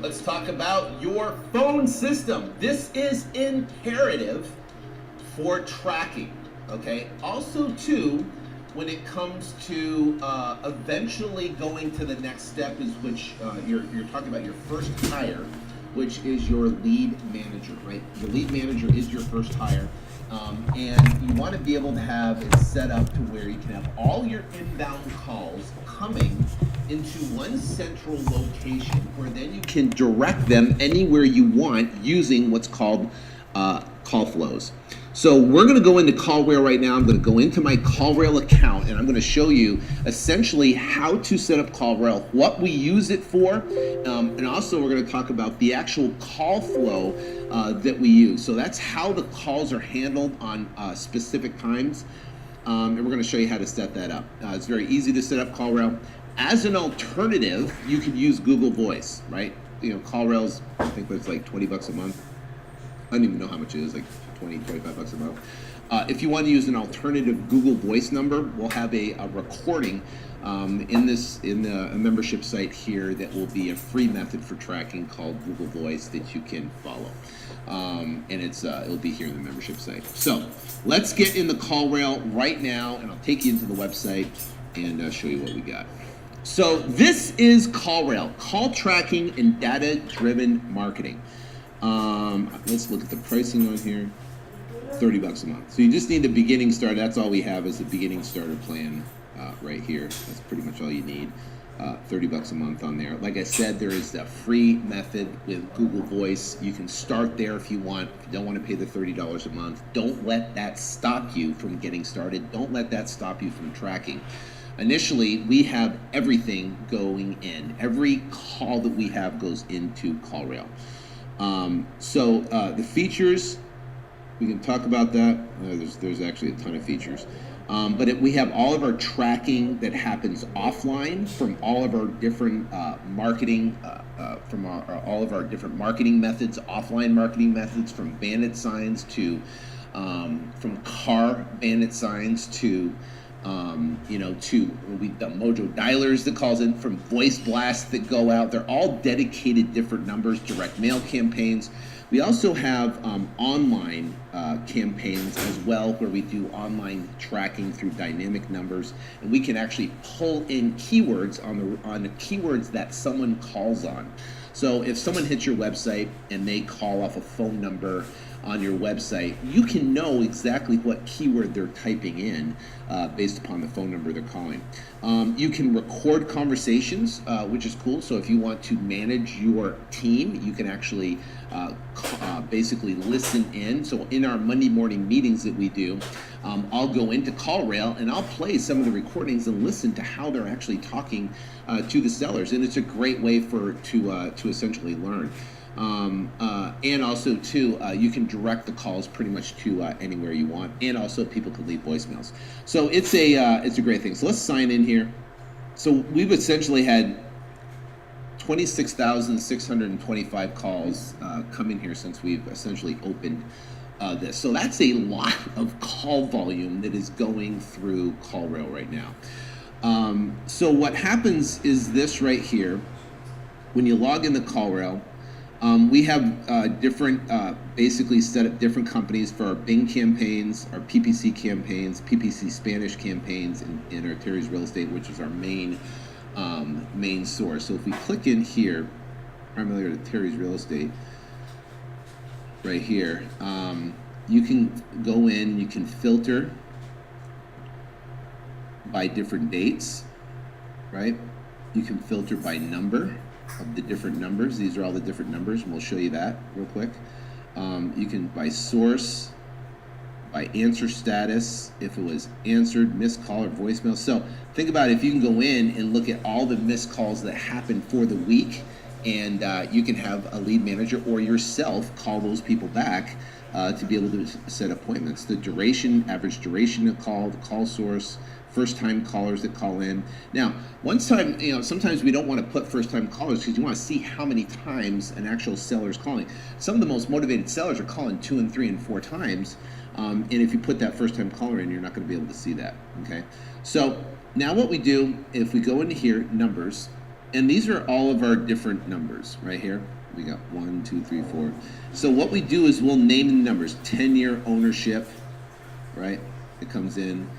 Let's talk about your phone system. This is imperative for tracking, okay? Also, too, when it comes to eventually going to the next step is which you're talking about your first hire, which is your lead manager, right? Your lead manager is your first hire. And you want to be able to have it set up to where you can have all your inbound calls coming into one central location where then you can direct them anywhere you want using what's called call flows. So we're going to go into CallRail right now. I'm going to go into my CallRail account and I'm going to show you essentially how to set up CallRail, what we use it for, and also we're going to talk about the actual call flow that we use. So that's how the calls are handled on specific times, and we're going to show you how to set that up. It's very easy to set up CallRail. As an alternative, you could use Google Voice, right? You know, CallRail's, I think it's like 20 bucks a month. I don't even know how much it is, like 20, 25 bucks a month. If you want to use an alternative Google Voice number, we'll have a recording in the membership site here that will be a free method for tracking called Google Voice that you can follow. And it'll be here in the membership site. So let's get in the CallRail right now, and I'll take you into the website and show you what we got. So this is CallRail, call tracking and data-driven marketing. Let's look at the pricing on here. 30 bucks a month. So you just need the beginning starter. That's all we have is the beginning starter plan right here. That's pretty much all you need. 30 bucks a month on there. Like I said, there is a free method with Google Voice. You can start there if you want. If you don't want to pay the $30 a month, don't let that stop you from getting started. Don't let that stop you from tracking. Initially, we have everything going in. Every call that we have goes into CallRail. So the features, we can talk about that. There's actually a ton of features. But we have all of our tracking that happens offline from all of our different marketing, from all of our different marketing methods, offline marketing methods, from bandit signs to, from car bandit signs to, we've done Mojo dialers that calls in, from voice blasts that go out. They're all dedicated different numbers, direct mail campaigns. We also have online campaigns as well, where we do online tracking through dynamic numbers, and we can actually pull in keywords on the keywords that someone calls on. So if someone hits your website and they call off a phone number on your website, you can know exactly what keyword they're typing in based upon the phone number they're calling. You can record conversations, which is cool. So if you want to manage your team, you can actually basically listen in. So in our Monday morning meetings that we do, I'll go into CallRail and I'll play some of the recordings and listen to how they're actually talking to the sellers. And it's a great way to essentially learn. And also too, you can direct the calls pretty much to anywhere you want, and also people can leave voicemails. So it's a great thing. So let's sign in here. So we've essentially had 26,625 calls come in here since we've essentially opened this. So that's a lot of call volume that is going through CallRail right now. So what happens is this right here. When you log into CallRail, we have different, basically set up different companies for our Bing campaigns, our PPC campaigns, PPC Spanish campaigns, and our Terry's Real Estate, which is our main source. So if we click in here, primarily to Terry's Real Estate, right here, you can go in, you can filter by different dates, right? You can filter by number of the different numbers. These are all the different numbers, and we'll show you that real quick. You can by source, by answer status, if it was answered, missed call, or voicemail. So think about it, if you can go in and look at all the missed calls that happened for the week, and you can have a lead manager or yourself call those people back to be able to set appointments. The duration, average duration of call, the call source, first-time callers that call in. Now, sometimes we don't want to put first-time callers because you want to see how many times an actual seller is calling. Some of the most motivated sellers are calling 2 and 3 and 4 times, and if you put that first-time caller in, you're not going to be able to see that. Okay. So now what we do, if we go into here, numbers, And these are all of our different numbers right here. We got 1, 2, 3, 4. So what we do is we'll name the numbers. 10-year ownership, right? It comes in.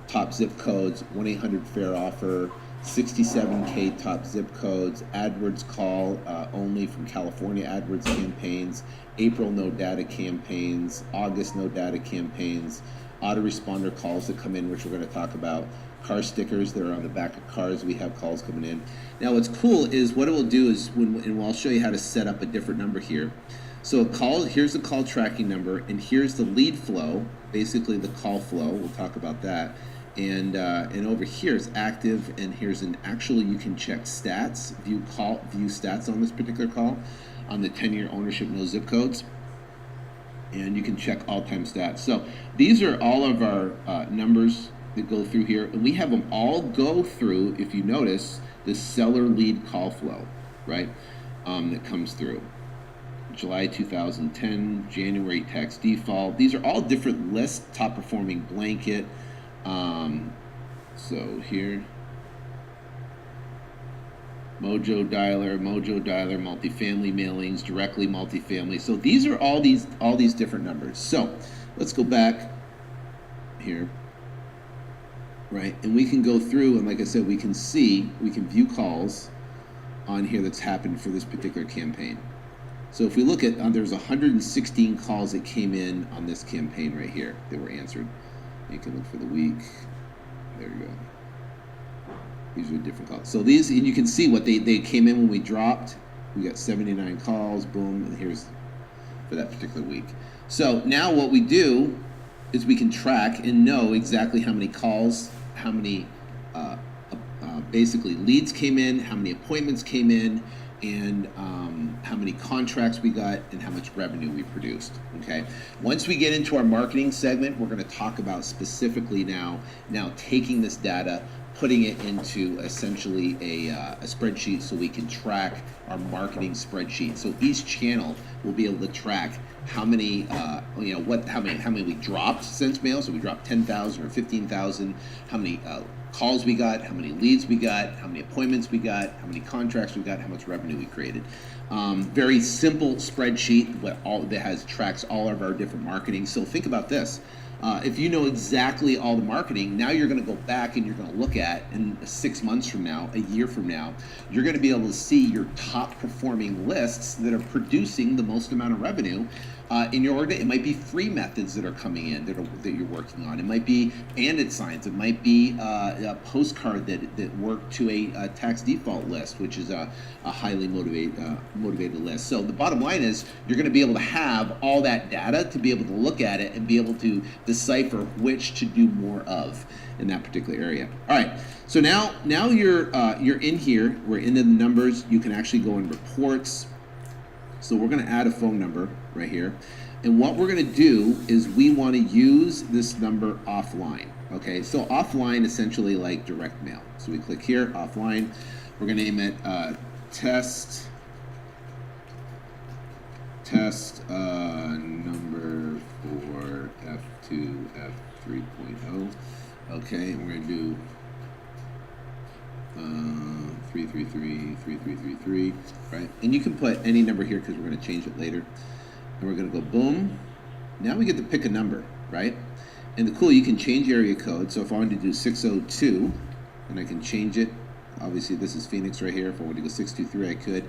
Top zip codes, 1-800-FAIR offer, 67K top zip codes, AdWords call only from California AdWords campaigns, April no data campaigns, August no data campaigns, autoresponder calls that come in, which we're going to talk about, car stickers that are on the back of cars. We have calls coming in. Now what's cool is what it will do is, and I'll show you how to set up a different number here. So a call, here's the call tracking number, and here's the lead flow, basically the call flow. We'll talk about that. And over here is active, and here's actually you can check stats, view stats on this particular call, on the 10-year ownership, no zip codes, and you can check all-time stats. So these are all of our numbers that go through here, and we have them all go through, if you notice, the seller lead call flow, right, that comes through. July 2010, January tax default. These are all different lists, top performing blanket. So here, Mojo Dialer, multifamily mailings, directly multifamily. So these are all these different numbers. So let's go back here, right? And we can go through, and like I said, we can view calls on here that's happened for this particular campaign. So if we look at, there's 116 calls that came in on this campaign right here that were answered. You can look for the week. There you go. These are different calls. So these, and you can see what they came in when we dropped. We got 79 calls, boom, and here's for that particular week. So now what we do is we can track and know exactly how many calls, how many basically leads came in, how many appointments came in, and how many contracts we got, and how much revenue we produced. Okay. Once we get into our marketing segment, we're going to talk about specifically now taking this data, putting it into essentially a spreadsheet so we can track our marketing spreadsheet. So each channel will be able to track how many, how many we dropped since mail. So we dropped 10,000 or 15,000. How many calls we got, how many leads we got, how many appointments we got, how many contracts we got, how much revenue we created. Very simple spreadsheet that tracks all of our different marketing. So think about this. If you know exactly all the marketing, now you're going to go back and you're going to look at, in 6 months from now, a year from now, you're going to be able to see your top performing lists that are producing the most amount of revenue in your organization. It might be free methods that are coming in that you're working on. It might be bandit signs. It might be a postcard that worked to a tax default list, which is a highly motivated list. So the bottom line is you're going to be able to have all that data to be able to look at it and be able to decipher which to do more of in that particular area. All right, so now you're in here. We're into the numbers. You can actually go in reports. So we're going to add a phone number right here, and what we're going to do is we want to use this number offline. Okay, so offline essentially like direct mail. So we click here, offline. We're going to name it test number for F2 F3.0. Okay, and we're going to do 333, right? And you can put any number here because we're going to change it later. And we're going to go boom. Now we get to pick a number, right? And you can change area code. So if I wanted to do 602, and I can change it. Obviously this is Phoenix right here. If I wanted to go 623, I could.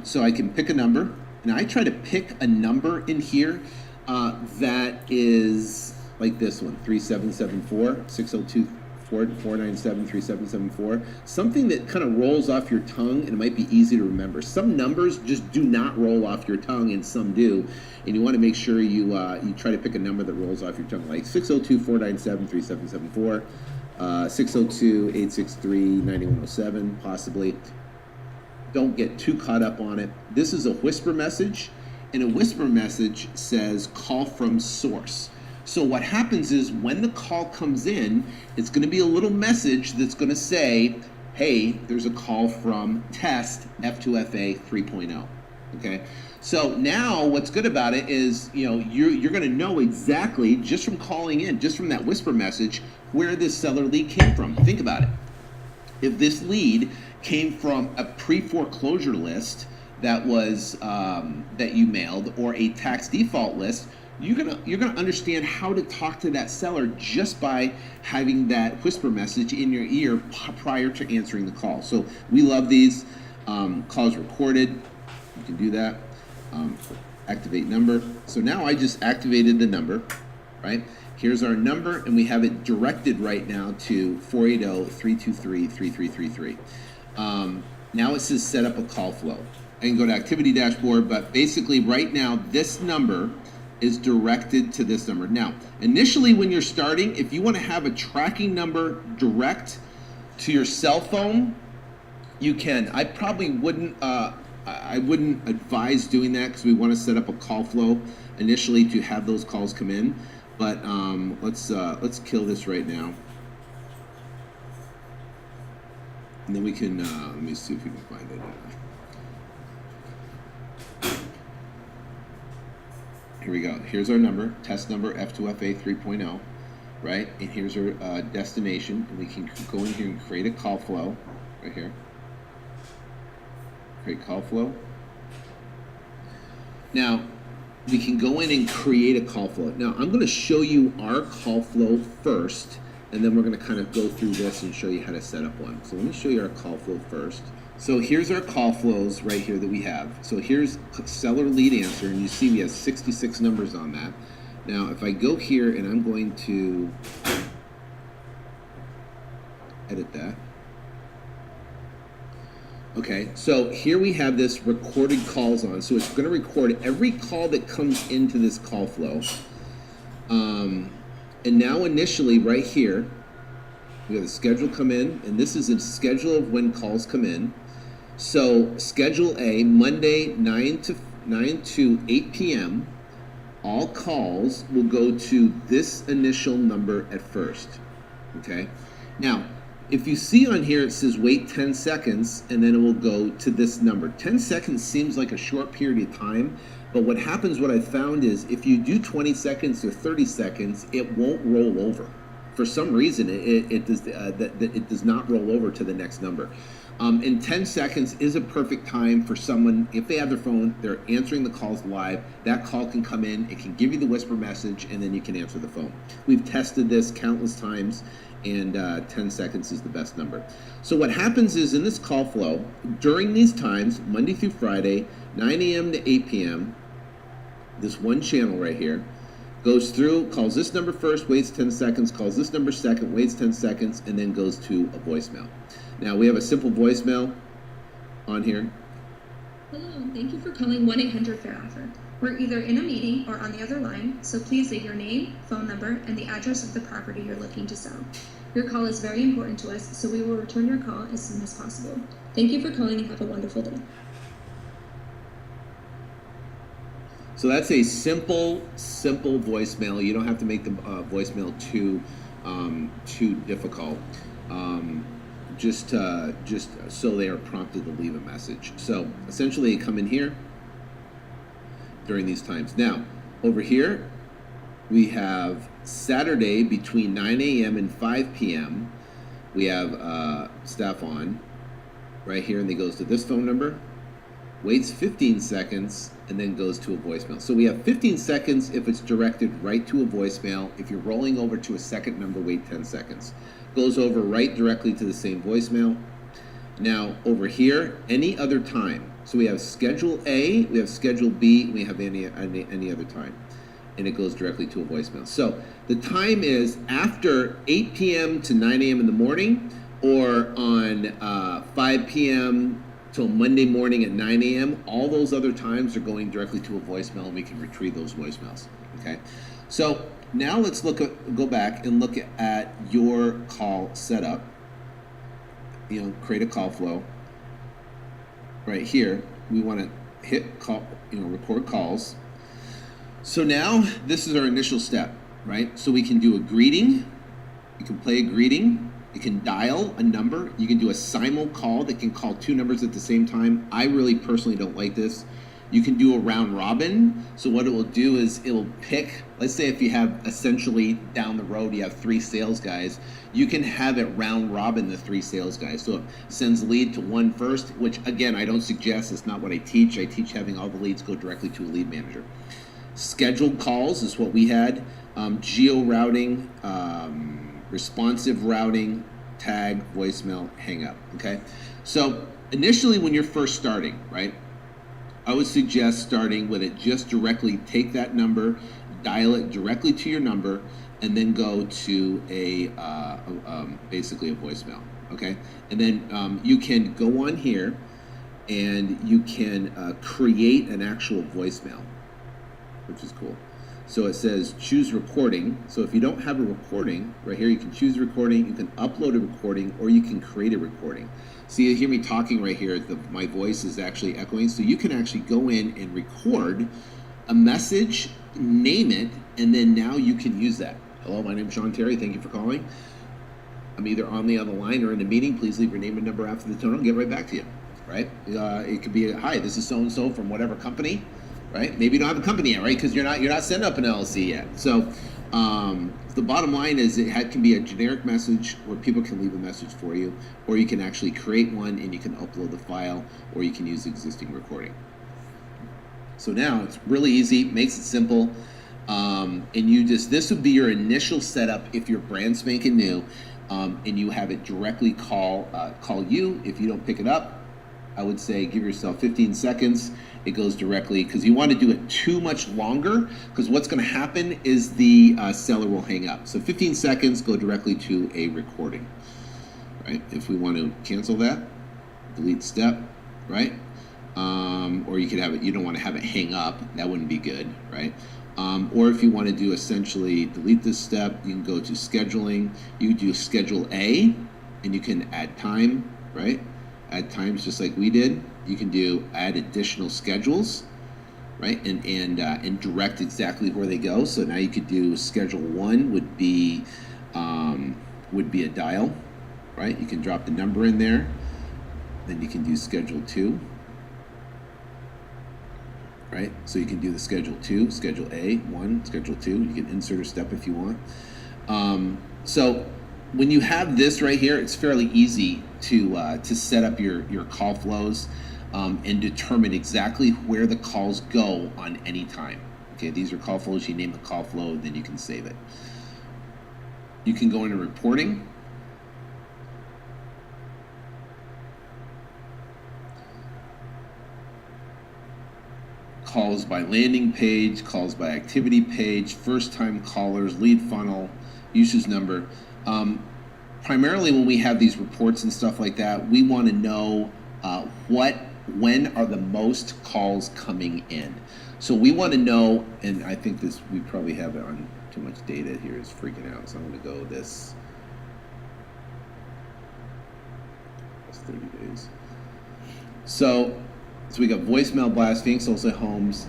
So I can pick a number. And I try to pick a number in here that is like this one, 3774, 602. 497-3774, something that kind of rolls off your tongue and it might be easy to remember. Some numbers just do not roll off your tongue and some do, and you want to make sure you try to pick a number that rolls off your tongue, like 602-497-3774, 602-863-9107 possibly. Don't get too caught up on it. This is a whisper message, and a whisper message says call from source. So what happens is when the call comes in, it's going to be a little message that's going to say, hey, there's a call from test F2FA 3.0. Okay. So now what's good about it is, you're going to know exactly just from calling in, just from that whisper message, where this seller lead came from. Think about it. If this lead came from a pre-foreclosure list that was that you mailed, or a tax default list, you're gonna understand how to talk to that seller just by having that whisper message in your ear prior to answering the call. So we love these. Calls recorded. You can do that. Activate number. So now I just activated the number, right? Here's our number, and we have it directed right now to 480-323-3333. Now it says set up a call flow. I can go to activity dashboard, but basically right now this number is directed to this number. Now, initially when you're starting, if you want to have a tracking number direct to your cell phone, you can. I probably wouldn't. I wouldn't advise doing that because we want to set up a call flow initially to have those calls come in. But let's kill this right now, and then we can. Let me see if we can find it. Here we go. Here's our number, test number F2FA 3.0, right? And here's our destination, and we can go in here and create a call flow right here. Create call flow. Now, we can go in and create a call flow. Now, I'm going to show you our call flow first, and then we're going to kind of go through this and show you how to set up one. So let me show you our call flow first. So here's our call flows right here that we have. So here's seller lead answer, and you see we have 66 numbers on that. Now, if I go here and I'm going to edit that. Okay, so here we have this recorded calls on. So it's going to record every call that comes into this call flow. And now initially right here, we have the schedule come in, and this is a schedule of when calls come in. So schedule A, Monday 9 to 8 p.m., all calls will go to this initial number at first, okay? Now, if you see on here, it says wait 10 seconds, and then it will go to this number. 10 seconds seems like a short period of time, but what happens, what I found is if you do 20 seconds or 30 seconds, it won't roll over. For some reason, it does not roll over to the next number. And 10 seconds is a perfect time for someone, if they have their phone, they're answering the calls live, that call can come in, it can give you the whisper message, and then you can answer the phone. We've tested this countless times, and 10 seconds is the best number. So what happens is in this call flow, during these times, Monday through Friday, 9 a.m. to 8 p.m., this one channel right here, goes through, calls this number first, waits 10 seconds, calls this number second, waits 10 seconds, and then goes to a voicemail. Now, we have a simple voicemail on here. Hello, thank you for calling 1-800-FAIR-OFFER. We're either in a meeting or on the other line, so please leave your name, phone number, and the address of the property you're looking to sell. Your call is very important to us, so we will return your call as soon as possible. Thank you for calling and have a wonderful day. So that's a simple voicemail. You don't have to make the voicemail too difficult. Just so they are prompted to leave a message. So essentially, you come in here during these times. Now, over here, we have Saturday between 9 a.m. and 5 p.m. We have staff on right here, and they goes to this phone number, waits 15 seconds, and then goes to a voicemail. So we have 15 seconds if it's directed right to a voicemail. If you're rolling over to a second number, wait 10 seconds. Goes over right directly to the same voicemail. Now over here, any other time. So we have schedule A, we have schedule B, we have any other time. And it goes directly to a voicemail. So the time is after 8 p.m. to 9 a.m. in the morning, or on 5 p.m. till Monday morning at 9 a.m. All those other times are going directly to a voicemail, and we can retrieve those voicemails, okay? So now let's go back and look at your call setup. You know, create a call flow. Right here, we want to hit call, record calls. So now this is our initial step, right? So we can do a greeting. You can play a greeting. You can dial a number. You can do a simul call that can call two numbers at the same time. I really personally don't like this. You can do a round robin. So what it will do is it will pick, let's say if you have essentially down the road, you have 3 sales guys, you can have it round robin the 3 sales guys. So it sends lead to one first, which again, I don't suggest, it's not what I teach. I teach having all the leads go directly to a lead manager. Scheduled calls is what we had. Geo routing, responsive routing, tag, voicemail, hang up, okay? So initially when you're first starting, right, I would suggest starting with it just directly, take that number, dial it directly to your number, and then go to basically a voicemail, okay? And then you can go on here and you can create an actual voicemail, which is cool. So it says choose recording. So if you don't have a recording, right here you can choose a recording, you can upload a recording, or you can create a recording. So you hear me talking right here, my voice is actually echoing. So you can actually go in and record a message, name it, and then now you can use that. Hello, my name is Sean Terry, thank you for calling. I'm either on the other line or in a meeting. Please leave your name and number after the tone. I'll get right back to you, right? It could be, hi, this is so-and-so from whatever company. Right? Maybe you don't have a company yet, right? Because you're not setting up an LLC yet. So the bottom line is it can be a generic message where people can leave a message for you, or you can actually create one and you can upload the file, or you can use the existing recording. So now it's really easy, makes it simple, and this would be your initial setup if you're brand spanking new, and you have it directly call you. If you don't pick it up, I would say give yourself 15 seconds. It goes directly, because you want to do it too much longer, because what's going to happen is the seller will hang up. So 15 seconds, go directly to a recording, right? If we want to cancel that, delete step, right? Or you could have it, you don't want to have it hang up, that wouldn't be good, right? Or if you want to do essentially delete this step, you can go to scheduling, you do schedule A, and you can add time, right? Add times just like we did. You can do add additional schedules, right? And direct exactly where they go. So now you could do schedule 1 would be a dial, right? You can drop the number in there. Then you can do schedule 2, right? So you can do the schedule 2, schedule A, 1, schedule 2. You can insert a step if you want. So when you have this right here, it's fairly easy to set up your call flows and determine exactly where the calls go on any time. Okay, these are call flows. You name the call flow, then you can save it. You can go into reporting. Calls by landing page, calls by activity page, first time callers, lead funnel, usage number. Primarily when we have these reports and stuff like that, we want to know when are the most calls coming in. So we want to know, and I think we probably have it on too much data here, it's freaking out. So I'm going to go this. That's 30 days. So we got voicemail blast, Phoenix Wholesale Homes,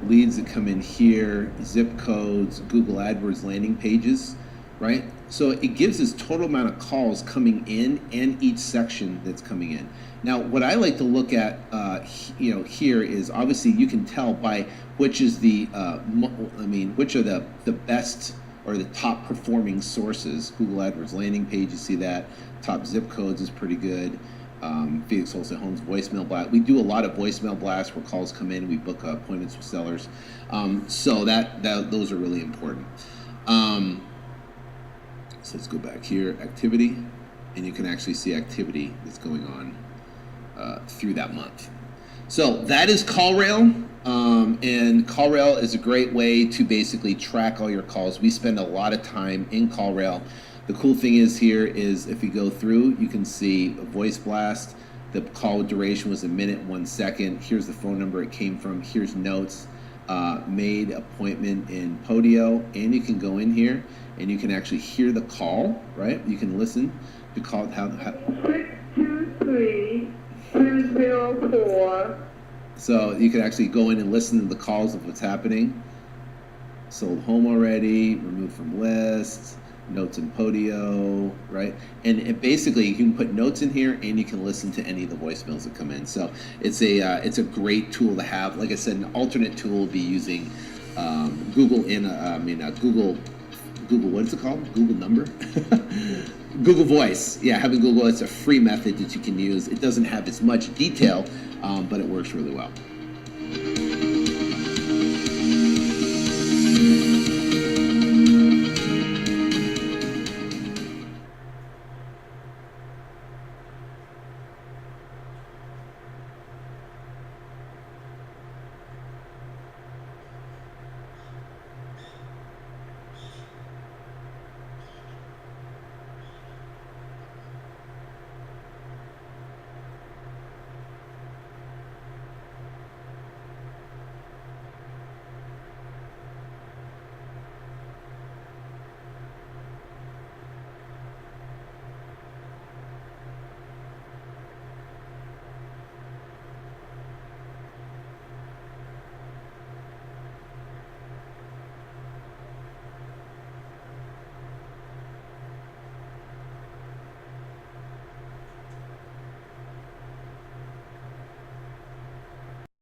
leads that come in here, zip codes, Google AdWords landing pages, right? So it gives us total amount of calls coming in and each section that's coming in. Now, what I like to look at, here is obviously you can tell by which is which are the best or the top performing sources. Google AdWords landing page, you see that. Top zip codes is pretty good. Phoenix Wholesale Homes voicemail blast. We do a lot of voicemail blasts where calls come in. We book appointments with sellers. So those are really important. So let's go back here, activity, and you can actually see activity that's going on through that month. So that is CallRail, and CallRail is a great way to basically track all your calls. We spend a lot of time in CallRail. The cool thing is here is if you go through, you can see a voice blast. The call duration was 1 minute, 1 second. Here's the phone number it came from. Here's notes. Made appointment in Podio, and you can go in here and you can actually hear the call, right? You can listen to call. 623-204. So you can actually go in and listen to the calls of what's happening. Sold home already, removed from list, notes in Podio, right? And basically you can put notes in here and you can listen to any of the voicemails that come in. So it's a great tool to have. Like I said, an alternate tool would be using Google what's it called? Google number? Google Voice. Yeah, having Google, it's a free method that you can use. It doesn't have as much detail, but it works really well.